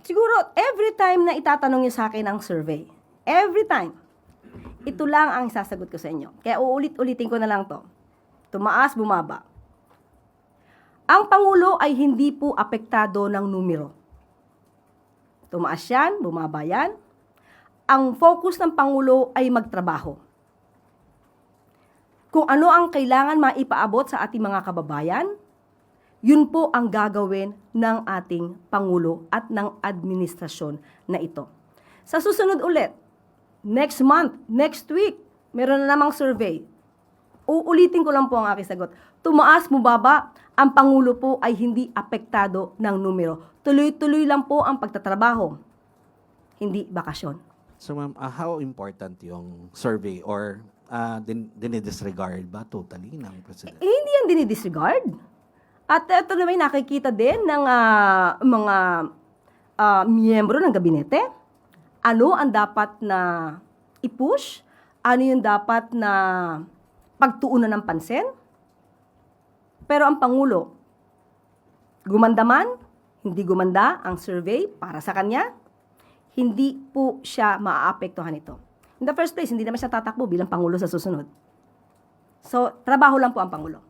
Siguro, every time na itatanong niyo sa akin ang survey, every time, ito lang ang sasagot ko sa inyo. Kaya uulit-ulitin ko na lang to. Tumaas, bumaba. Ang Pangulo ay hindi po apektado ng numero. Tumaas yan, bumaba yan. Ang focus ng Pangulo ay magtrabaho. Kung ano ang kailangan maipaabot sa ating mga kababayan, yun po ang gagawin ng ating Pangulo at ng administrasyon na ito. Sa susunod ulit, next month, next week, meron na namang survey. Uulitin ko lang po ang aking sagot. Tumaas, bumaba, ang Pangulo po ay hindi apektado ng numero. Tuloy-tuloy lang po ang pagtatrabaho, hindi bakasyon. So ma'am, how important yung survey or dinidisregard ba totally ng President? Hindi yan dinidisregard. At ito naman nakikita din ng mga miyembro ng gabinete. Ano ang dapat na i-push? Ano yung dapat na pagtuunan ng pansin? Pero ang Pangulo, gumanda man, hindi gumanda ang survey para sa kanya, hindi po siya maaapektuhan ito. In the first place, hindi naman siya tatakbo bilang Pangulo sa susunod. So, trabaho lang po ang Pangulo.